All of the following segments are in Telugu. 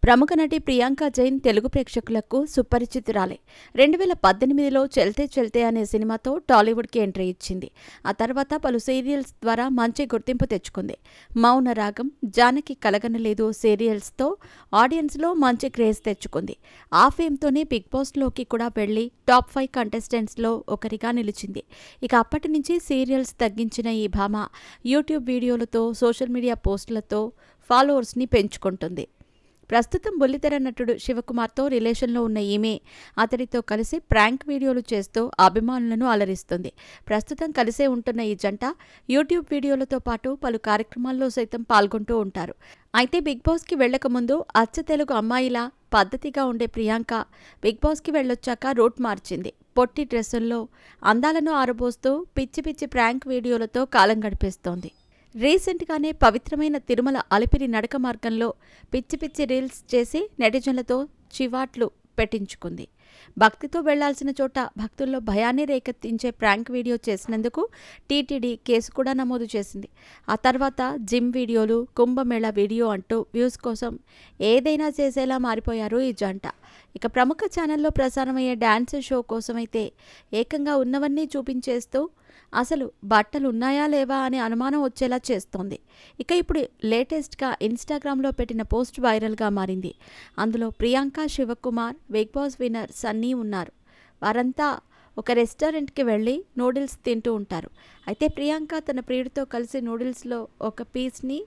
ప్రముఖ నటి ప్రియాంక జైన్ తెలుగు ప్రేక్షకులకు సుపరిచితురాలే. 2018లో చల్తే చల్తే అనే సినిమాతో టాలీవుడ్కి ఎంట్రీ ఇచ్చింది. ఆ తర్వాత పలు సీరియల్స్ ద్వారా మంచి గుర్తింపు తెచ్చుకుంది. మౌన రాగం, జానకి కలగనలేదు సీరియల్స్తో ఆడియన్స్లో మంచి క్రేజ్ తెచ్చుకుంది. ఆ ఫేమ్తోనే బిగ్ బాస్లోకి కూడా వెళ్లి టాప్ 5 కంటెస్టెంట్స్లో ఒకరిగా నిలిచింది. ఇక అప్పటి నుంచి సీరియల్స్ తగ్గించిన ఈ భామ యూట్యూబ్ వీడియోలతో, సోషల్ మీడియా పోస్టులతో ఫాలోవర్స్ని పెంచుకుంటుంది. ప్రస్తుతం బుల్లితెర నటుడు శివకుమార్తో రిలేషన్లో ఉన్న ఈమె అతడితో కలిసి ప్రాంక్ వీడియోలు చేస్తూ అభిమానులను అలరిస్తుంది. ప్రస్తుతం కలిసే ఉంటున్న ఈ జంట యూట్యూబ్ వీడియోలతో పాటు పలు కార్యక్రమాల్లో సైతం పాల్గొంటూ ఉంటారు. అయితే బిగ్ బాస్కి వెళ్లకముందు అచ్చ తెలుగు అమ్మాయిలా పద్ధతిగా ఉండే ప్రియాంక బిగ్ బాస్కి వెళ్ళొచ్చాక రూట్ మార్చింది. పొట్టి డ్రెస్సుల్లో అందాలను ఆరబోస్తూ పిచ్చి పిచ్చి ప్రాంక్ వీడియోలతో కాలం గడిపేస్తోంది. రీసెంట్గానే పవిత్రమైన తిరుమల అలిపిరి నడక మార్గంలో పిచ్చి పిచ్చి రీల్స్ చేసి నెటిజన్లతో చివాట్లు పెట్టించుకుంది. భక్తితో వెళ్లాల్సిన చోట భక్తుల్లో భయాన్ని రేకెత్తించే ప్రాంక్ వీడియో చేసినందుకు టీటీడీ కేసు కూడా నమోదు చేసింది. ఆ తర్వాత జిమ్ వీడియోలు, కుంభమేళా వీడియో అంటూ వ్యూస్ కోసం ఏదైనా చేసేలా మారిపోయారు ఈ జంట. ఇక ప్రముఖ ఛానల్లో ప్రసారమయ్యే డ్యాన్స్ షో కోసమైతే ఏకంగా ఉన్నవన్నీ చూపించేస్తూ అసలు బట్టలు ఉన్నాయా లేవా అనే అనుమానం వచ్చేలా చేస్తోంది. ఇక ఇప్పుడు లేటెస్ట్గా ఇన్స్టాగ్రామ్లో పెట్టిన పోస్ట్ వైరల్గా మారింది. అందులో Priyanka, Shivakumar, Bigg Boss winner Sunny ఉన్నారు. వారంతా ఒక రెస్టారెంట్కి వెళ్ళి నూడిల్స్ తింటూ ఉంటారు. అయితే ప్రియాంక తన ప్రియుడితో కలిసి నూడిల్స్లో ఒక పీస్ని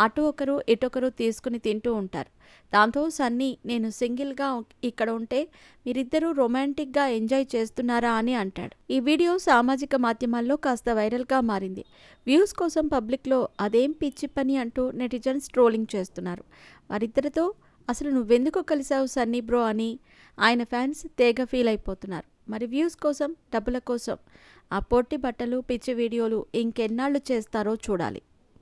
అటు ఒకరు ఇటొకరు తీసుకుని తింటూ ఉంటారు. దాంతో సన్నీ, నేను సింగిల్గా ఇక్కడ ఉంటే మీరిద్దరూ రొమాంటిక్గా ఎంజాయ్ చేస్తున్నారా అని అంటాడు. ఈ వీడియో సామాజిక మాధ్యమాల్లో కాస్త వైరల్గా మారింది. వ్యూస్ కోసం పబ్లిక్లో అదేం పిచ్చి పని అంటూ నెటిజన్స్ ట్రోలింగ్ చేస్తున్నారు. వారిద్దరితో అసలు నువ్వెందుకు కలిసావు సన్నీ బ్రో అని ఆయన ఫ్యాన్స్ తెగ ఫీల్ అయిపోతున్నారు. మరి వ్యూస్ కోసం, డబ్బుల కోసం ఆ పొట్టి బట్టలు, పిచ్చి వీడియోలు ఇంకెన్నాళ్ళు చేస్తారో చూడాలి.